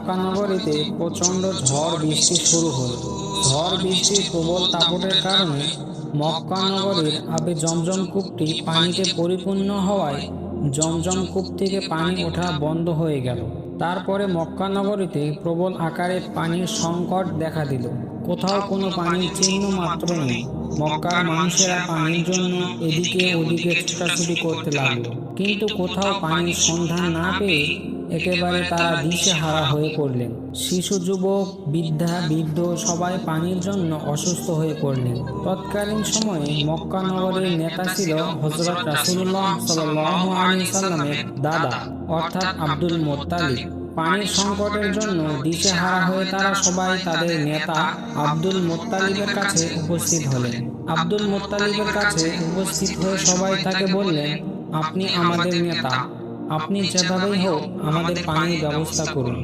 মক্কা নগরীতে প্রচণ্ড ঝড় বৃষ্টি শুরু হলো। ঝড় বৃষ্টির প্রবল দাপটের কারণে মক্কা নগরীর আবে জমজম কূপটি পানিতে পরিপূর্ণ হওয়ায় জমজম কূপ থেকে পানি ওঠা বন্ধ হয়ে গেল। তারপরে মক্কা নগরীতে প্রবল আকারে পানির সংকট দেখা দিল। কোথাও কোনো পানির চিহ্ন মাত্র নেই। মক্কার মানুষেরা পানির জন্য এদিকে ওদিকে ছোটাছুটি করতে লাগলো, কিন্তু কোথাও পানির সন্ধান না পেয়ে একেবারে তারা দিশেহারা হয়ে পড়লেন। শিশু, যুবক, বৃদ্ধা, বৃদ্ধ সবাই পানির জন্য অসুস্থ হয়ে পড়লেন। তৎকালীন সময়ে মক্কা নগরের নেতা ছিল হযরত রাসূলুল্লাহ সাল্লাল্লাহু আলাইহি সাল্লামের দাদা অর্থাৎ আব্দুল মুত্তালিব। পানির সংকটের জন্য দিশেহারা হয়ে তারা সবাই তাদের নেতা আব্দুল মুত্তালিবের কাছে উপস্থিত হলেন। আব্দুল মুত্তালিবের কাছে উপস্থিত হয়ে সবাই তাকে বললেন, আপনি আমাদের নেতা, আপনি যেভাবেই হোক আমাদের পানির ব্যবস্থা করুন।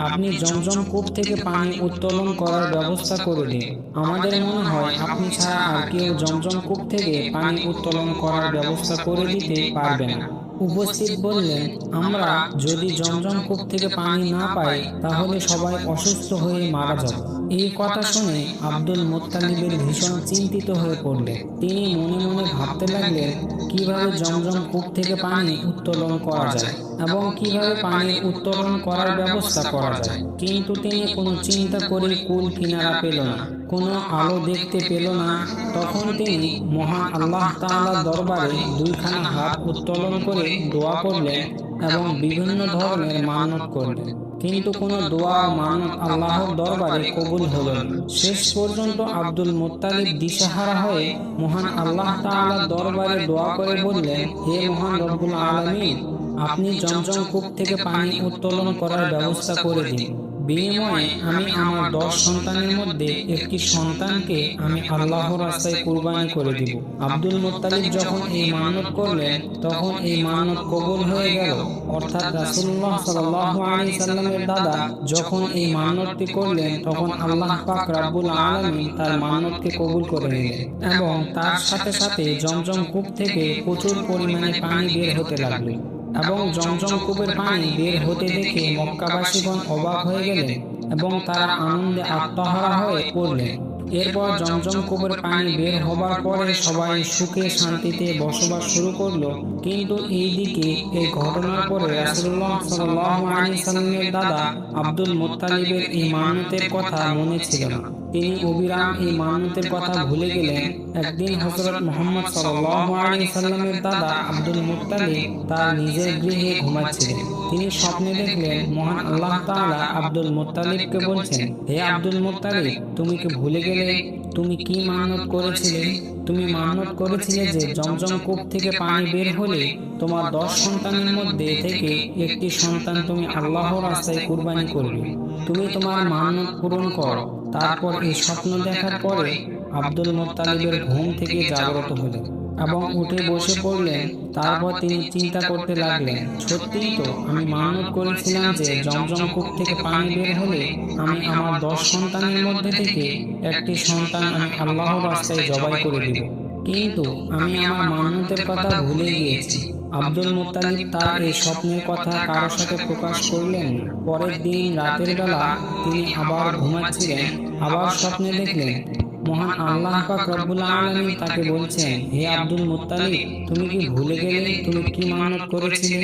আপনি জমজম কূপ থেকে পানি উত্তোলন করার ব্যবস্থা করে দিন। আমাদের মনে হয় আপনি ছাড়া আর কেউ জমজম কূপ থেকে পানি উত্তোলন করার ব্যবস্থা করে দিতে পারবে না। উপস্থিত বললেন, আমরা যদি জমজম কূপ থেকে পানি না পাই তাহলে সবাই অসুস্থ হয়ে মারা যাব। এই কথা শুনে আব্দুল মুত্তালিবের ভীষণ চিন্তিত হয়ে পড়লেন। তিনি মনে মনে ভাবতে লাগলেন কিভাবে জমজম কূপ থেকে পানি উত্তোলন করা যায় এবং কিভাবে পানি উত্তোলন করার ব্যবস্থা করা যায়। কিন্তু তিনি কোনো চিন্তা করে কুল কিনারা পেল না, কোনো আলো দেখতে পেল না। তখন তিনি মহান আল্লাহ তাআলার দরবারে দুইখানা হাত উত্তোলন করে দোয়া করলেন এবং বিভিন্ন ধরনের মানত করলেন, কিন্তু কোনো দোয়া ও মানত আল্লাহর দরবারে কবুল হল না। শেষ পর্যন্ত আব্দুল মুত্তালিব দিশেহারা হয়ে মহান আল্লাহ তাআলার দরবারে দোয়া করে বললেন, হে মহান রব্বুল আলামিন, আপনি জমজম কূপ থেকে পানি উত্তোলন করার ব্যবস্থা করে দিন। বিনিময়ে আমি আমার 10 সন্তানের মধ্যে একটি সন্তানকে আমি আল্লাহর রাস্তায় কুরবানি করে দিব। আব্দুল মুত্তালিব যখন এই মানত করলেন তখন এই মানত কবুল হয়ে গেল। অর্থাৎ রাসূলুল্লাহ সাল্লাল্লাহু আলাইহি সাল্লামের দাদা যখন এই মানতটি করলেন তখন আল্লাহ পাক রব্বুল আলামিন তার মানতকে কবুল করে নিলেন এবং তার সাথে সাথে জমজম কূপ থেকে প্রচুর পরিমাণে পানি বের হতে লাগলো। এবং জমজম কূপের পানি বের হতে দেখে মক্কাবাসীগণ অবাক হয়ে গেলেন এবং তারা আনন্দে আত্মহারা হয়ে পড়লেন। এরপর জমজম কূপের পানি বের হবার পরে সবাই সুখে শান্তিতে বসবাস শুরু করলো। কিন্তু এইদিকে এই ঘটনার পরে রাসূলুল্লাহ সাল্লাল্লাহু আলাইহি সাল্লামের দাদা আব্দুল মুত্তালিবের এই মানতের কথা মনে ছিল না। তিনি অবিরাম এই মানতের কথা ভুলে গেলেন। একদিন হযরত মুহাম্মদ সাল্লাল্লাহু আলাইহি সাল্লামের দাদা আব্দুল মুত্তালিব তার নিজের গৃহে ঘুমাচ্ছিলেন। তিনি স্বপ্নে দেখলেন মহান আল্লাহ তাআলা আব্দুল মুত্তালিবকে বলছেন, হে আব্দুল মুত্তালিব, তুমি কি ভুলে গেলে তুমি কি মানত করেছিলে? তুমি মানত করেছিলে যে জমজম কূপ থেকে পানি বের হলে তোমার 10 সন্তানের মধ্যে থেকে একটি সন্তান তুমি আল্লাহর রাস্তায় কুরবানি করবে। তুমি তোমার মানত পূরণ করো। তারপর এই স্বপ্ন দেখার পরে আব্দুল মুত্তালিবের ঘুম থেকে জাগ্রত হলেন এবং উঠে বসে পড়লেন। তারপর তিনি চিন্তা করতে লাগলেন, সত্যিই তো আমি মানত করেছিলাম যে জমজম কূপ থেকে পানি বের হলে আমি আমার 10 সন্তানের মধ্যে থেকে একটি সন্তান আমি আল্লাহর রাস্তায় জবাই করে দিব, কিন্তু আমি আমার মানতের কথা ভুলে গিয়েছি। আব্দুল মুত্তালিব তার এই স্বপ্নের কথা কারোর সাথে প্রকাশ করলেন না। পরের দিন রাতের বেলা তিনি আবার ঘুমাচ্ছিলেন, আবার স্বপ্নে দেখলেন মহান আল্লাহ পাক রব্বুল আলামিন তাকে বলছেন, হে আব্দুল মুত্তালিব, তুমি কি ভুলে গেলে তুমি কি মানত করেছিলে?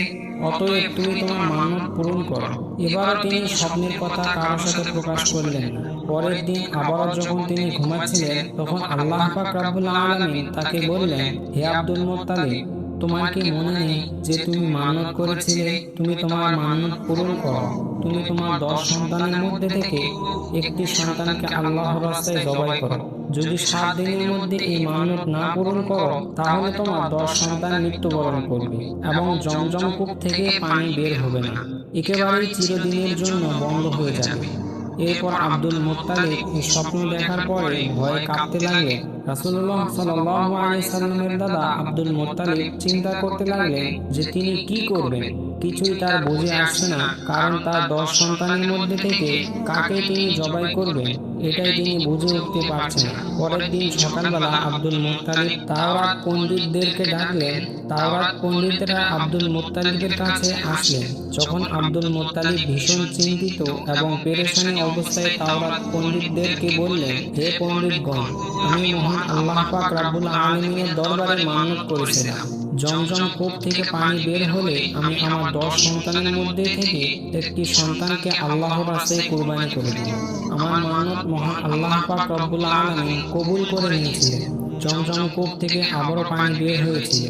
অতএব তুমি তোমার মানত পূরণ করো। এবার তিনি স্বপ্নের কথা কারোর সাথে প্রকাশ করলেন না। পরের দিন আবার যখন তিনি ঘুমাচ্ছিলেন তখন আল্লাহ পাক রব্বুল আলামিন তাকে বললেন, হে আব্দুল মুত্তালিব, তোমার কি মনে নেই যে তুমি মানত করেছিলে? তুমি তোমার মানত পূরণ করো। তুমি তোমার 10 সন্তানের মধ্যে থেকে একটি সন্তানকে আল্লাহর রাস্তায় জবাই করো। যদি 7 দিনের মধ্যে এই মানত না পূরণ করো তাহলে তোমার 10 সন্তান মৃত্যুবরণ করবে এবং জমজম কূপ থেকে পানি বের হবে না, একেবারেই চিরদিনের জন্য বন্ধ হয়ে যাবে। এরপর আব্দুল মুত্তালিব এই স্বপ্ন দেখার পরে ভয়ে কাঁপতে লাগলেন রাসূলুল্লাহ সাল্লাল্লাহু আলাইহি সাল্লামের দাদা আব্দুল মুত্তালিব চিন্তা করতে লাগলেন যে তিনি কি করবেন। কিছুই তার বুঝে আসছে না, কারণ তার 10 সন্তানের মধ্যে থেকে কাকে তিনি জবাই করবেন এটাই তিনি বুঝে উঠতে পারছেন না। পরের দিন সকালবেলা আব্দুল মুত্তালিব তাওরাত পণ্ডিতদেরকে ডাকলেন। তাওরাত পণ্ডিতরা আব্দুল মুত্তালিবের কাছে আসলেন। যখন আব্দুল মুত্তালিব ভীষণ চিন্তিত এবং পেরেশানি অবস্থায় তাওরাত পণ্ডিতদেরকে বললেন, হে পণ্ডিতগণ, আমি মহান আল্লাহ পাক রব্বুল আলামিনের দরবারে মানত করেছিলাম, জমজম কূপ থেকে পানি বের হলে আমি আমার 10 সন্তানের মধ্যে থেকে একটি সন্তানকে আল্লাহর রাস্তায় কুরবানি করে দিই। আমার মানত মহান আল্লাহ পাক রব্বুল আলামিন কবুল করে নিয়েছিলেন। জমজম কূপ থেকে আবারও পানি বের হয়েছিল,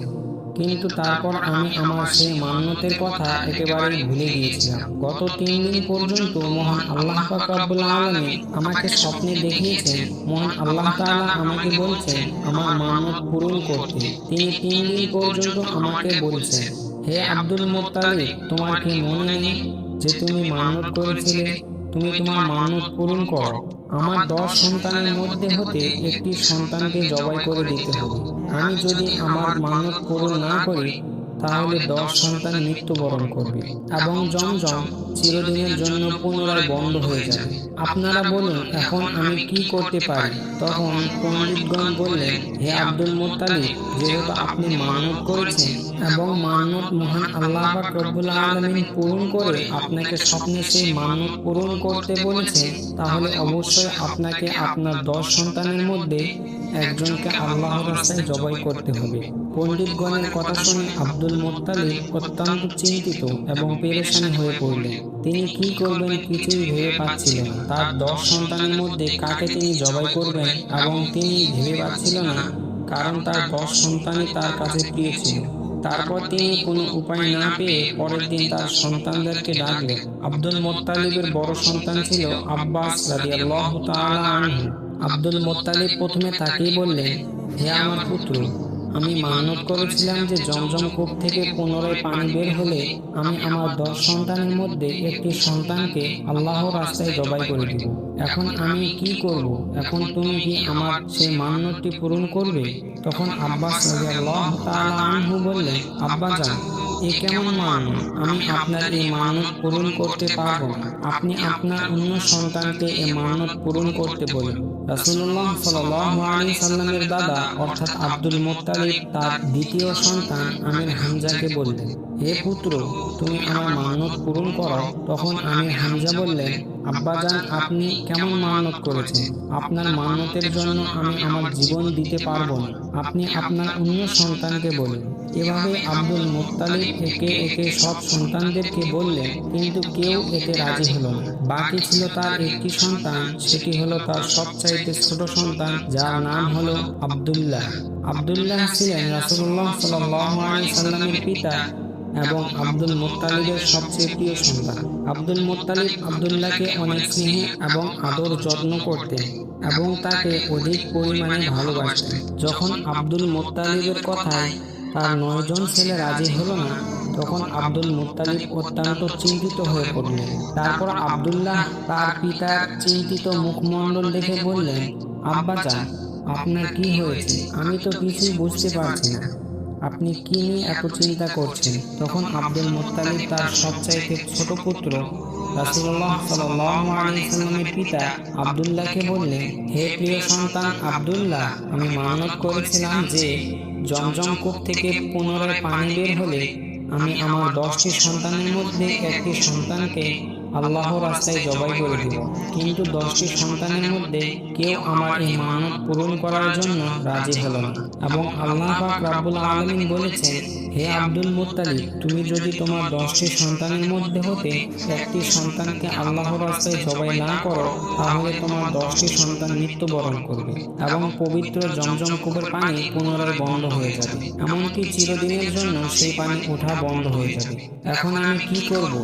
কিন্তু তারপর আমি আমার সেই মান্যতের কথা একেবারেই ভুলে গিয়েছিলাম। গত 3 দিন পর্যন্ত মহান আল্লাহ পাক রব্বুল আলামিন আমাকে স্বপ্নে দেখিয়েছেন। মহান আল্লাহ তাআলা আমাকে বলছেন আমার মান্যত পূরণ করতে। তিনি 3 দিন পর্যন্ত আমাকে বলছেন, হে আব্দুল মুত্তালিব, তোমার কি মনে নেই যে তুমি মান্যত করেছিলে? তুমি তোমার মান্যত পূরণ করো। আমার 10 সন্তানের মধ্যে হতে একটি সন্তানকে জবাই করে দিতে হবে। আমি যদি আমার মান্যত পূরণ না করি তাহলে 10 সন্তান মৃত্যুবরণ করবে এবং জমজম চিরদিনের জন্য পুনরায় বন্ধ হয়ে যাবে। আপনারা বলুন এখন আমি কি করতে পারি? তখন পণ্ডিতগণ বললেন, হে আব্দুল মুত্তালিব, যেহেতু আপনি মান্যত করেছেন এবং মান্যত মহান আল্লাহ পাক রব্বুল আলামিন পূরণ করে আপনাকে স্বপ্নে সেই মান্যত পূরণ করতে বলেছেন, তাহলে অবশ্যই আপনাকে আপনার 10 সন্তানের মধ্যে একজনকে আল্লাহর রাস্তায় জবাই করতে হবে। পণ্ডিতগণের কথা শুনে আব্দুল মুত্তালিব অত্যন্ত চিন্তিত এবং পেরেশানি হয়ে পড়লেন। তিনি কি করবেন কিছুই ভেবে পাচ্ছিলেন না। তার 10 সন্তানের মধ্যে কাকে তিনি জবাই করবেন এবং তিনি ভেবে পাচ্ছিলেন না, কারণ তার 10 সন্তানই তার কাছে প্রিয় ছিল। তারপর তিনি কোনো উপায় না পেয়ে পরের দিন তার সন্তানদেরকে ডাকলেন। আব্দুল মুত্তালিবের বড় সন্তান ছিল আব্বাস রাদিয়াল্লাহু তাআলা আনহু। আব্দুল মুত্তালিব প্রথমে তাকেই বললেন, হে আমার পুত্র, আমি মানত করেছিলাম যে জমজম কূপ থেকে পুনরায় পানি বের হলে আমি আমার 10 সন্তানের মধ্যে একটি সন্তানকে আল্লাহর রাস্তায় জবাই করে দিব। এখন আমি কি করব? এখন তুমি কি আমার সেই মান্যতটি পূরণ করবে? তখন আব্বাস রাদিয়াল্লাহু তাআলা আনহু বললেন, আব্বাজান, এ কেমন মানত? আমি আপনার এই মানত পূরণ করতে পারবো না। আপনি আপনার অন্য সন্তানকে এই মানত পূরণ করতে বলেন। রাসূলুল্লাহ সাল্লাল্লাহু আলাইহি সাল্লামের দাদা অর্থাৎ আব্দুল মুত্তালিব তার দ্বিতীয় সন্তান আমির হামজাকে বললেন, হে পুত্র, তুমি আমার মানত পূরণ করো। তখন আমির হামজা বললেন, আব্বাজান, আপনি কেমন মানত করেছেন? আপনার মানতের জন্য আমি আমার জীবন দিতে পারবো না। আপনি আপনার অন্য সন্তানকে বলেন। এভাবে আব্দুল মুত্তালিব একে একে সব সন্তানদেরকে বললেন, কিন্তু কেউ এতে রাজি হলো না। বাকি ছিল তার একটি সন্তান, সেটি হলো তার সবচাইতে ছোট সন্তান, যার নাম হলো আব্দুল্লাহ। আব্দুল্লাহ ছিলেন রাসূলুল্লাহ সাল্লাল্লাহু আলাইহি সাল্লামের পিতা এবং আব্দুল মুত্তালিবের সবচেয়ে প্রিয় সন্তান। আব্দুল মুত্তালিব আব্দুল্লাহকে অনেক স্নেহ এবং আদর যত্ন করতেন এবং তাকে অধিক পরিমাণে ভালোবাসতেন। যখন আব্দুল মুত্তালিবের কথায় তার 9 জন ছেলে রাজি হলো না, তখন আব্দুল মুত্তালিব অত্যন্ত চিন্তিত হয়ে পড়লেন। তারপর আব্দুল্লাহ তার পিতার চিন্তিত মুখমণ্ডল দেখে বললেন, আব্বাজান, আপনার কি হয়েছে? আমি তো কিছুই বুঝতে পারছি না। আপনি কি নিয়ে এত চিন্তা করছেন? তখন আব্দুল মুত্তালিব তার সবচাইতে ছোট পুত্র রাসূলুল্লাহ সাল্লাল্লাহু আলাইহি সাল্লামের পিতা আব্দুল্লাহকে বললেন, হে প্রিয় সন্তান আব্দুল্লাহ, আমি মানত করেছিলাম যে জমজম কূপ থেকে পুনরায় পানি বের হলে আমি আমার 10টি সন্তানের মধ্যে একটি সন্তানকে আল্লাহর রাস্তায় জবাই করে দিব। কিন্তু 10টি সন্তানের মধ্যে কেউ আমার এই মানত পূরণ করার জন্য রাজি হলো না এবং আল্লাহ পাক রব্বুল আলামিন বলেছেন, হে আব্দুল মুত্তালিব, তুমি যদি তোমার 10টি সন্তানের মধ্যে হতে একটি সন্তানকে আল্লাহর রাস্তায় জবাই না করো, তাহলে তোমার 10টি সন্তান মৃত্যুবরণ করবে এবং পবিত্র জমজম কূপের পানি পুনরায় বন্ধ হয়ে যাবে, এমনকি চিরদিনের জন্য সেই পানি ওঠা বন্ধ হয়ে যাবে। এখন আমি কি করব?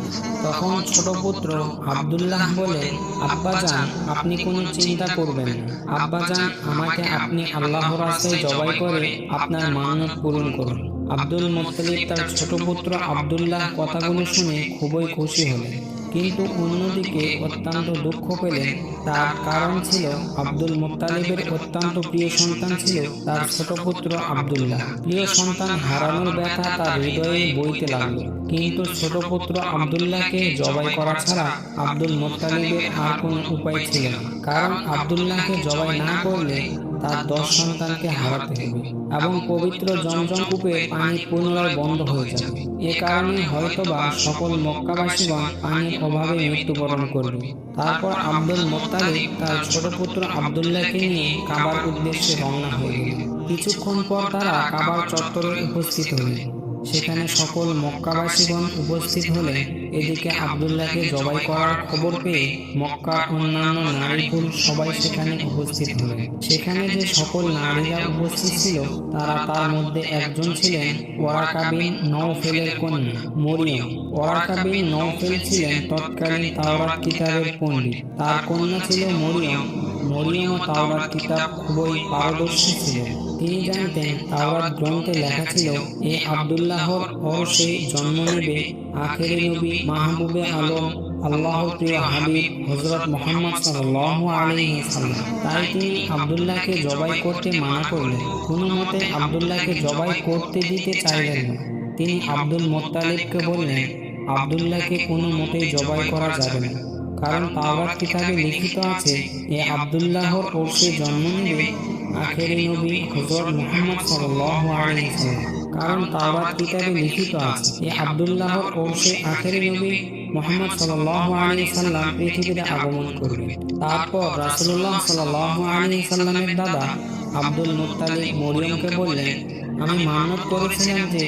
তখন ছোট পুত্র আব্দুল্লাহ বলে, আব্বাজান, আপনি কোনো চিন্তা করবেন না। আব্বাজান, আমাকে আপনি আল্লাহর রাস্তায় জবাই করে আপনার মানত পূরণ করুন। আব্দুল মুত্তালিব তার ছোট পুত্র আব্দুল্লাহ কথাগুলো শুনে খুবই খুশি হলেন, কিন্তু অন্যদিকে অত্যন্ত দুঃখ পেলেন। তার কারণ ছিল আব্দুল মুত্তালিবের অত্যন্ত প্রিয় সন্তান ছিল তার ছোট পুত্র আব্দুল্লাহ। প্রিয় সন্তান হারানোর ব্যথা তার হৃদয়ে বইতে লাগলো। কিন্তু ছোট পুত্র আব্দুল্লাহকে জবাই করা ছাড়া আব্দুল মুত্তালিবের আর কোনো উপায় ছিল না। কারণ আব্দুল্লাহকে জবাই না করলে তার 10 সন্তানকে হারাতে হবে এবং পবিত্র জমজম কূপের পানি পুনরায় বন্ধ হয়ে যাবে। এ কারণে হয়তোবা সকল মক্কাবাসীগণ পানির অভাবে মৃত্যুবরণ করবে। তারপর আব্দুল মুত্তালিব তার ছোট পুত্র আব্দুল্লাহকে নিয়ে কাবার উদ্দেশ্যে রওনা হয়ে গেলেন। কিছুক্ষণ পর তারা কাবার চত্বরে উপস্থিত হলেন। সেখানে সকল মক্কাবাসীগণ উপস্থিত হলে এদিকে আব্দুল্লাহকে জবাই করার খবর পেয়ে মক্কার অন্যান্য নারী পুরুষ সবাই সেখানে উপস্থিত হলেন। সেখানে যে সকল নারীরা উপস্থিত ছিল তার মধ্যে একজন ছিলেন ওয়ারাকা বিন নওফেলের কন্যা মরিয়ম। ওয়ারাকা বিন নওফেল ছিলেন তৎকালীন তাওরাত কিতাবের পণ্ডিত। তার কন্যা ছিল মরিয়ম। মরিয়ম তাওরাত কিতাব খুবই পারদর্শী ছিলেন। তিনি জানতেন তাওরাত গ্রন্থে লেখা ছিল এ আব্দুল্লাহর ওরসে জন্ম নেবে আখেরি নবী মাহবুবে আলম আল্লাহর প্রিয় হাবিব হযরত মুহাম্মদ সাল্লাল্লাহু আলাইহি ওয়াসাল্লাম। তাই তিনি আব্দুল্লাহকে জবাই করতে মানা করলেন। কোনো মতে আব্দুল্লাহকে জবাই করতে দিতে চাইলেন না। তিনি আব্দুল মুত্তালিবকে বললেন আব্দুল্লাহকে কোনো মতেই জবাই করা যাবে না, কারণ তাওরাত কিতাবে লিখিত আছে এ আব্দুল্লাহর ওরসে জন্ম নেবে আখেরি নবী হযরত মুহাম্মদ সাল্লাল্লাহু আলাইহি ওয়াসাল্লাম। কারণ তাওরাত কিতাবে লিখিত আছে এ আব্দুল্লাহর ওরসে আখেরি নবী মুহাম্মদ সাল্লাল্লাহু আলাইহি ওয়াসাল্লাম পৃথিবীতে আগমন করবেন। তারপর রাসূলুল্লাহ সাল্লাল্লাহু আলাইহি ওয়াসাল্লামের দাদা আব্দুল মুত্তালিব মরিয়মকে বললেন আমি মানত করেছিলাম যে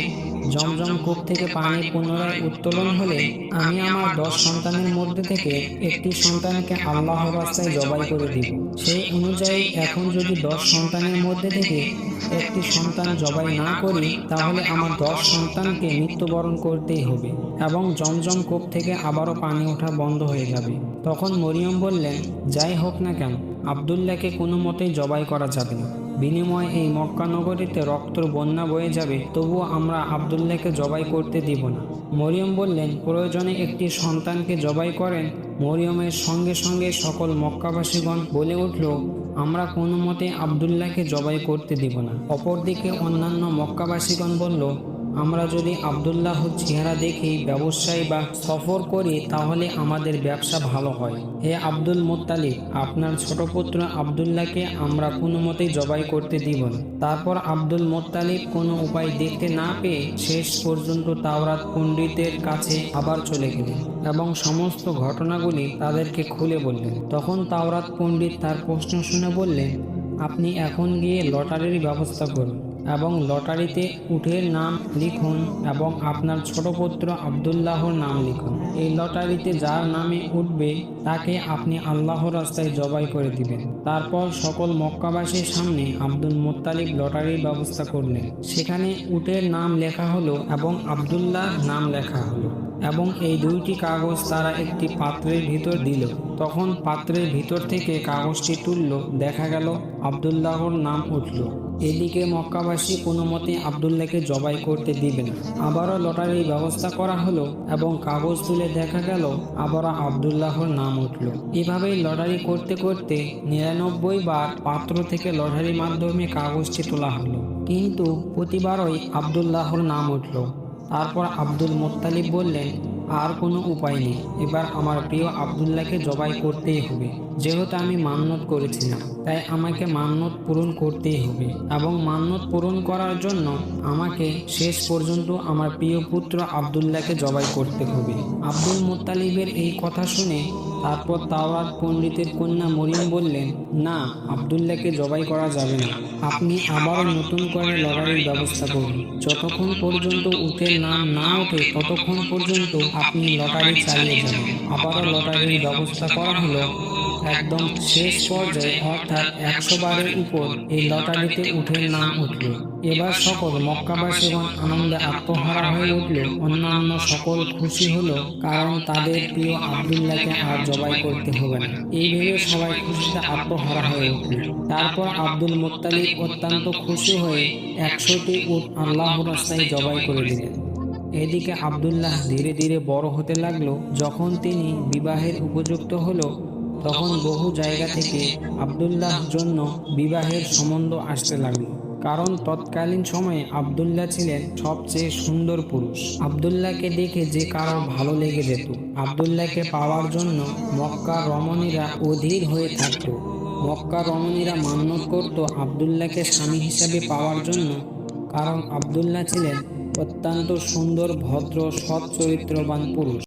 জমজম কূপ থেকে পানি পুনরায় উত্তোলন হলে আমি আমার 10 সন্তানের মধ্যে থেকে একটি সন্তানকে আল্লাহর রাস্তায় জবাই করে দিব। সেই অনুযায়ী এখন যদি 10 সন্তানের মধ্যে থেকে একটি সন্তান জবাই না করি তাহলে আমার 10 সন্তানকে মৃত্যুবরণ করতেই হবে এবং জমজম কূপ থেকে আবারও পানি ওঠা বন্ধ হয়ে যাবে। তখন মরিয়ম বললেন যাই হোক না কেন আব্দুল্লাহকে কোনো মতেই জবাই করা যাবে না। বিনিময়ে এই মক্কা নগরীতে রক্তর বন্যা বয়ে যাবে, তবুও আমরা আব্দুল্লাহকে জবাই করতে দিব না। মরিয়ম বললেন প্রয়োজনে একটি সন্তানকে জবাই করেন। মরিয়মের সঙ্গে সঙ্গে সকল মক্কাবাসীগণ বলে উঠল আমরা কোনো মতে আব্দুল্লাহকে জবাই করতে দিব না। অপরদিকে অন্যান্য মক্কাবাসীগণ বলল আমরা যদি আব্দুল্লাহর চেহারা দেখে ব্যবসায়ী বা সফর করি তাহলে আমাদের ব্যবসা ভালো হয়। হে আব্দুল মুত্তালিব, আপনার ছোট পুত্র আব্দুল্লাহকে আমরা কোনো মতেই জবাই করতে দিব না। তারপর আব্দুল মুত্তালিব কোনো উপায় দেখতে না পেয়ে শেষ পর্যন্ত তাওরাত পণ্ডিতের কাছে আবার চলে গেলেন এবং সমস্ত ঘটনাগুলি তাদেরকে খুলে বললেন। তখন তাওরাত পণ্ডিত তার প্রশ্ন শুনে বললেন আপনি এখন গিয়ে লটারির ব্যবস্থা করুন এবং লটারিতে উটের নাম লিখুন এবং আপনার ছোট পুত্র আব্দুল্লাহর নাম লিখুন। এই লটারিতে যার নামে উঠবে তাকে আপনি আল্লাহর রাস্তায় জবাই করে দিবেন। তারপর সকল মক্কাবাসীর সামনে আব্দুল মুত্তালিব লটারির ব্যবস্থা করলেন। সেখানে উটের নাম লেখা হলো এবং আব্দুল্লাহর নাম লেখা হলো এবং এই দুইটি কাগজ তারা একটি পাত্রের ভিতর দিল। তখন পাত্রের ভিতর থেকে কাগজটি তুলল, দেখা গেল আব্দুল্লাহর নাম উঠল। এদিকে মক্কাবাসী কোনো মতে আব্দুল্লাহকে জবাই করতে দিবে না। আবারও লটারির ব্যবস্থা করা হলো এবং কাগজ তুলে দেখা গেল আবারও আব্দুল্লাহর নাম উঠল। এভাবেই লটারি করতে করতে 99 বার পাত্র থেকে লটারির মাধ্যমে কাগজটি তোলা হলো, কিন্তু প্রতিবারই আব্দুল্লাহর নাম উঠল। তারপর আব্দুল মুত্তালিব বললেন আর কোনো উপায় নেই, এবার আমার প্রিয় আব্দুল্লাহকে জবাই করতেই হবে। যেহেতু আমি মান্নত করেছিলাম তাই আমাকে মান্নত পূরণ করতেই হবে এবং মান্নত পূরণ করার জন্য আমাকে শেষ পর্যন্ত আমার প্রিয় পুত্র আব্দুল্লাহকে জবাই করতে হবে। আব্দুল মুত্তালিবের এই কথা শুনে তারপর তাওরাত পণ্ডিতের কন্যা মরিয়ম বললেন না, আব্দুল্লাহকে জবাই করা যাবে না। আপনি আবারও নতুন করে লটারির ব্যবস্থা করুন। যতক্ষণ পর্যন্ত উটের নাম না ওঠে ততক্ষণ পর্যন্ত আপনি লটারি চালিয়ে যাবেন। আবারও লটারির ব্যবস্থা করা হলো। একদম শেষ পর্যায়ে অর্থাৎ 100 বারের উপর এই লটারিতে উটের নাম উঠল। এবার সকল মক্কাবাসীগণ আনন্দে আত্মহারা হয়ে উঠল। অন্যান্য সকল খুশি হলো, কারণ তাদের প্রিয় আব্দুল্লাহকে আর জবাই করতে হবে না। এই ভেবে সবাই খুশিতে আত্মহারা হয়ে উঠল। তারপর আব্দুল মুত্তালিব অত্যন্ত খুশি হয়ে 100টি উট আল্লাহর রাস্তায় জবাই করে দিলেন। এদিকে আব্দুল্লাহ ধীরে ধীরে বড় হতে লাগলো। যখন তিনি বিবাহের উপযুক্ত হলো, তখন বহু জায়গা থেকে আব্দুল্লাহর জন্য বিবাহের সম্বন্ধ আসতে লাগলো। কারণ তৎকালীন সময়ে আব্দুল্লাহ ছিলেন সবচেয়ে সুন্দর পুরুষ। আব্দুল্লাহকে দেখে যে কারোর ভালো লেগে যেত। আব্দুল্লাহকে পাওয়ার জন্য মক্কার রমণীরা অধীর হয়ে থাকত। মক্কার রমণীরা মান্যত করত আব্দুল্লাহকে স্বামী হিসাবে পাওয়ার জন্য, কারণ আব্দুল্লাহ ছিলেন অত্যন্ত সুন্দর, ভদ্র, সৎ চরিত্রবান পুরুষ।